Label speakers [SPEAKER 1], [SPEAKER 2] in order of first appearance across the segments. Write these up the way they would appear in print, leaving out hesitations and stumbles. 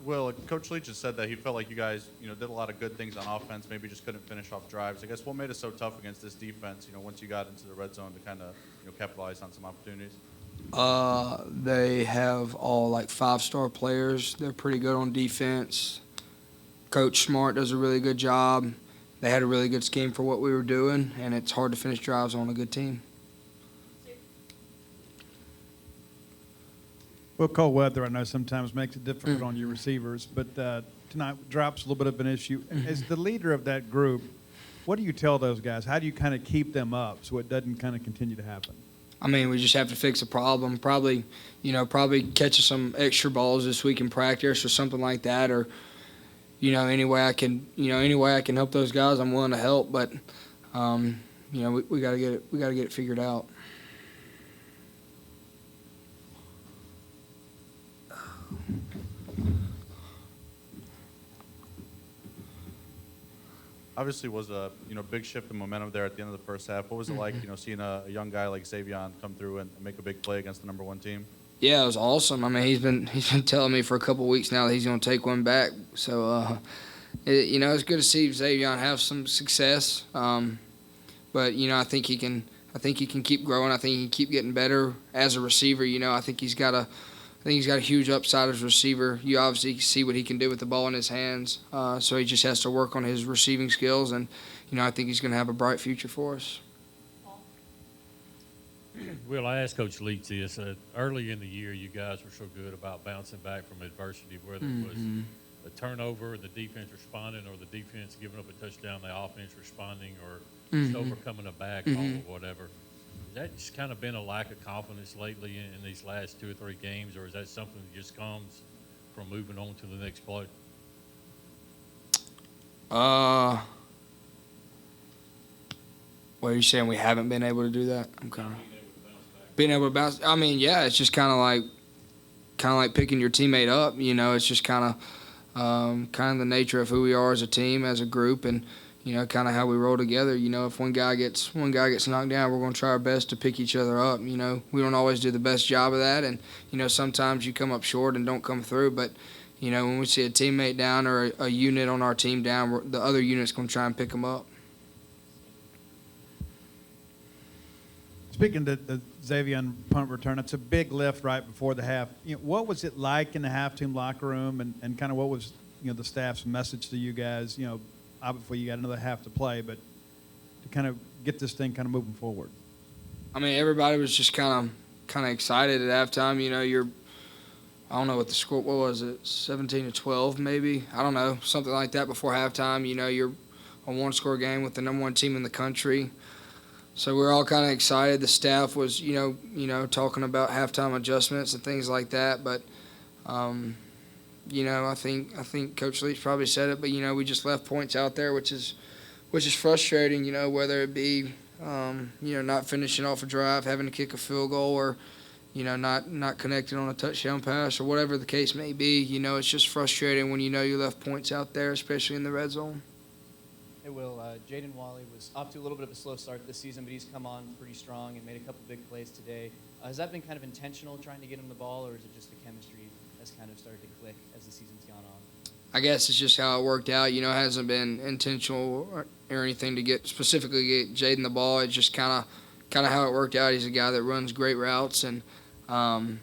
[SPEAKER 1] Will, Coach Leach has said that he felt like you guys, did a lot of good things on offense, maybe just couldn't finish off drives. I guess what made it so tough against this defense, once you got into the red zone to kind of, capitalize on some opportunities?
[SPEAKER 2] They have all like 5-star players. They're pretty good on defense. Coach Smart does a really good job. They had a really good scheme for what we were doing, and it's hard to finish drives on a good team.
[SPEAKER 3] Well, cold weather, I know sometimes makes it difficult on your receivers, but tonight drops a little bit of an issue. As the leader of that group, what do you tell those guys? How do you kind of keep them up so it doesn't kind of continue to happen?
[SPEAKER 2] I mean, we just have to fix the problem. Probably catch some extra balls this week in practice or something like that, or any way I can help those guys, I'm willing to help. But we got to get it figured out.
[SPEAKER 1] Obviously was a big shift in momentum there at the end of the first half. What was it like, seeing a young guy like Xavion come through and make a big play against the number one team?
[SPEAKER 2] Yeah, it was awesome. I mean, he's been telling me for a couple of weeks now that he's going to take one back. So, it's good to see Xavion have some success. But I think he can keep growing. I think he can keep getting better as a receiver. I think he's got a huge upside as a receiver. You obviously see what he can do with the ball in his hands. So he just has to work on his receiving skills, and I think he's going to have a bright future for us.
[SPEAKER 4] Will, I asked Coach Leach this. Early in the year, you guys were so good about bouncing back from adversity, whether it was a turnover and the defense responding, or the defense giving up a touchdown, the offense responding, or just overcoming a bad call or whatever. Has that just kind of been a lack of confidence lately in these last 2 or 3 games, or is that something that just comes from moving on to the next play?
[SPEAKER 2] What are you saying? We haven't been able to do that? I'm kind of being able to bounce. I mean, yeah, it's just kind of like picking your teammate up. It's just kind of the nature of who we are as a team, as a group, and kind of how we roll together. If one guy gets knocked down, we're going to try our best to pick each other up. We don't always do the best job of that, and sometimes you come up short and don't come through. But when we see a teammate down or a unit on our team down, the other unit's going to try and pick them up.
[SPEAKER 3] Speaking of the Xavion punt return, it's a big lift right before the half. What was it like in the half-team locker room, and kind of what was the staff's message to you guys? Obviously you got another half to play, but to kind of get this thing kind of moving forward.
[SPEAKER 2] I mean, everybody was just kind of excited at halftime. I don't know what the score. What was it? 17-12, maybe. I don't know, something like that before halftime. You're a 1-score game with the number 1 team in the country. So we're all kind of excited. The staff was, talking about halftime adjustments and things like that. But, I think Coach Leach probably said it. But we just left points out there, which is frustrating. Whether it be, not finishing off a drive, having to kick a field goal, or, not connecting on a touchdown pass, or whatever the case may be. It's just frustrating when you left points out there, especially in the red zone.
[SPEAKER 5] Hey, Will, Jaden Wally was off to a little bit of a slow start this season, but he's come on pretty strong and made a couple big plays today. Has that been kind of intentional, trying to get him the ball, or is it just the chemistry that's kind of started to click as the season's gone on?
[SPEAKER 2] I guess it's just how it worked out. It hasn't been intentional or anything to specifically get Jaden the ball. It's just kind of how it worked out. He's a guy that runs great routes, and some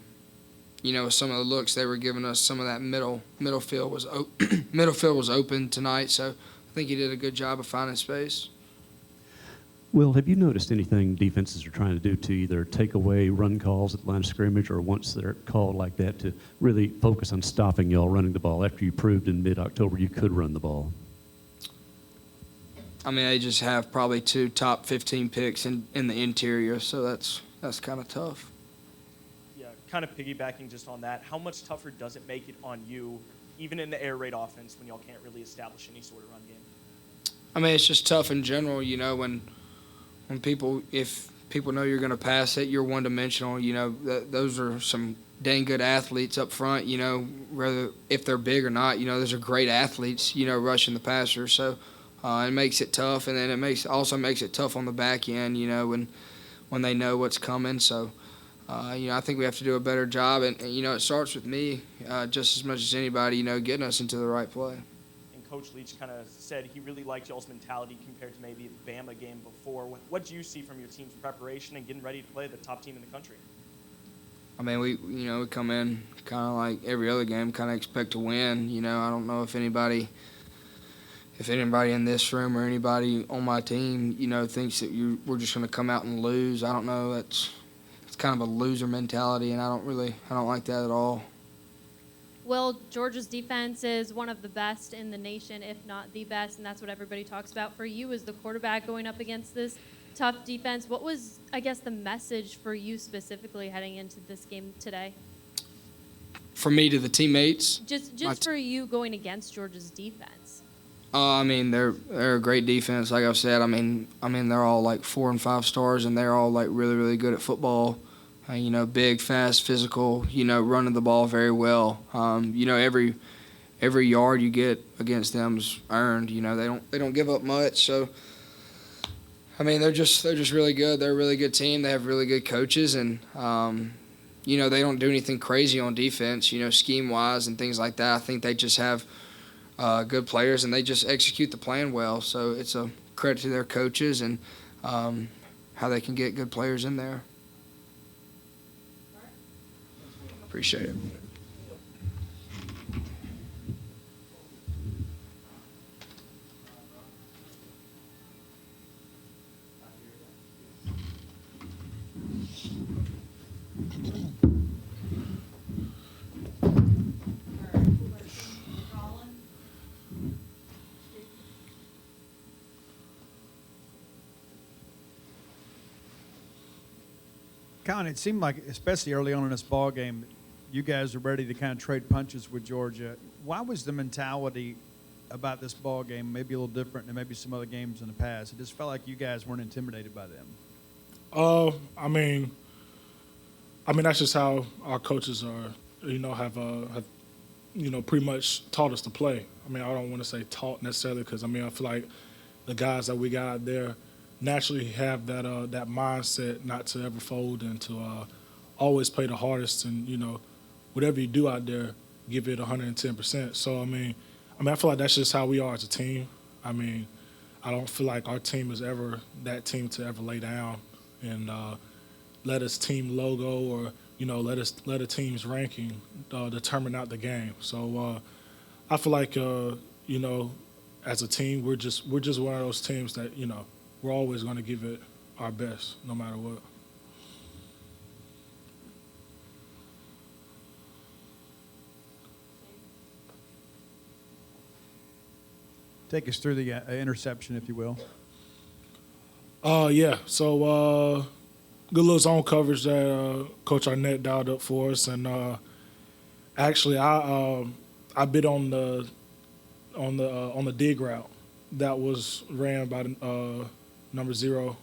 [SPEAKER 2] of the looks they were giving us, some of that middle field was middle field was open tonight. So I think he did a good job of finding space.
[SPEAKER 6] Will, have you noticed anything defenses are trying to do to either take away run calls at the line of scrimmage, or once they're called like that, to really focus on stopping y'all running the ball after you proved in mid-October you could run the ball?
[SPEAKER 2] I mean, they just have probably 2 top 15 picks in the interior, so that's kind of tough.
[SPEAKER 7] Yeah, kind of piggybacking just on that, how much tougher does it make it on you, even in the air raid offense, when y'all can't really establish any sort of run game?
[SPEAKER 2] I mean, it's just tough in general, when if people know you're going to pass it, you're one-dimensional. Those are some dang good athletes up front. Whether if they're big or not, those are great athletes. Rushing the passer, so it makes it tough, and then it also makes it tough on the back end. When they know what's coming. So I think we have to do a better job, and it starts with me just as much as anybody, getting us into the right play.
[SPEAKER 7] And Coach Leach kind of said he really liked y'all's mentality compared to maybe the Bama game before. What do you see from your team's preparation and getting ready to play the top team in the country?
[SPEAKER 2] I mean, we come in kind of like every other game, kind of expect to win. I don't know if anybody in this room or anybody on my team, thinks that we're just going to come out and lose. I don't know. It's kind of a loser mentality, and I don't like that at all.
[SPEAKER 8] Well, Georgia's defense is one of the best in the nation, if not the best, and that's what everybody talks about. For you as the quarterback going up against this tough defense, what was, I guess, the message for you specifically heading into this game today?
[SPEAKER 2] For me to the teammates?
[SPEAKER 8] Just for you going against Georgia's defense.
[SPEAKER 2] I mean, they're a great defense. Like I've said, I mean, they're all like 4 and 5 stars, and they're all like really, really good at football. Big, fast, physical. Running the ball very well. Every yard you get against them is earned. They don't give up much. So, I mean, they're just really good. They're a really good team. They have really good coaches, and they don't do anything crazy on defense. Scheme wise and things like that. I think they just have good players, and they just execute the plan well. So it's a credit to their coaches and how they can get good players in there. Appreciate it.
[SPEAKER 3] Colin, it seemed like, especially early on in this ball game, you guys are ready to kind of trade punches with Georgia. Why was the mentality about this ball game maybe a little different than maybe some other games in the past? It just felt like you guys weren't intimidated by them.
[SPEAKER 9] I mean, that's just how our coaches are. Have pretty much taught us to play. I mean, I don't want to say taught necessarily because I feel like the guys that we got out there naturally have that mindset not to ever fold and to always play the hardest, and whatever you do out there, give it 110%. So I feel like that's just how we are as a team. I don't feel like our team is ever that team to ever lay down and let us team logo or let a team's ranking determine out the game. So I feel like as a team we're just one of those teams that we're always going to give it our best no matter what.
[SPEAKER 3] Take us through the interception, if you will.
[SPEAKER 9] Yeah. So good little zone coverage that Coach Arnett dialed up for us, and actually I bid on the dig route that was ran by number 0,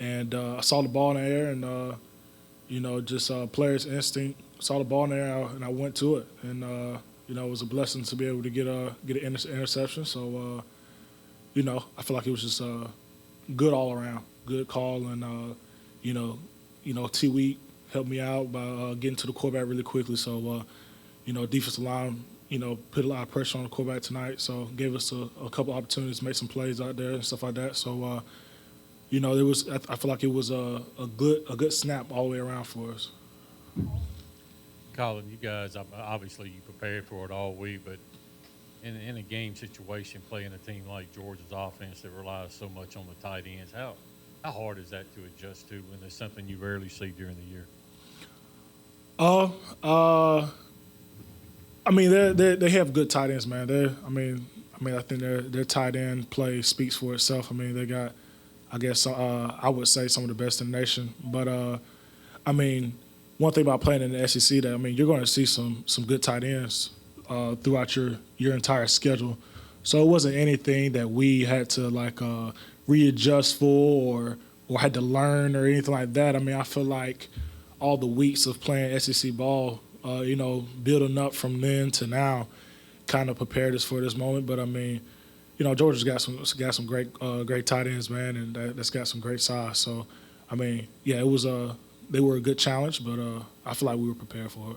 [SPEAKER 9] and I saw the ball in the air, and just player's instinct. Saw the ball in the air, and I went to it, and it was a blessing to be able to get an interception. So I feel like it was just good all around, good call, and T-Week helped me out by getting to the quarterback really quickly. So defensive line put a lot of pressure on the quarterback tonight, so gave us a couple opportunities to make some plays out there and stuff like that. So it was. I feel like it was a good snap all the way around for us.
[SPEAKER 4] Colin, you guys, obviously you prepared for it all week, but in a game situation, playing a team like Georgia's offense that relies so much on the tight ends, how hard is that to adjust to when there's something you rarely see during the year? They have good tight ends, man. I think their tight end play speaks for itself. They got, I guess, I would say some of the best in the nation. But one thing about playing in the SEC that you're going to see some good tight ends throughout your entire schedule. So it wasn't anything that we had to readjust for or had to learn or anything like that. I feel like all the weeks of playing SEC ball, building up from then to now, kind of prepared us for this moment. But Georgia's got some great tight ends, man, and that's got some great size. So it was
[SPEAKER 9] they were a good challenge, but I feel like we were prepared for it.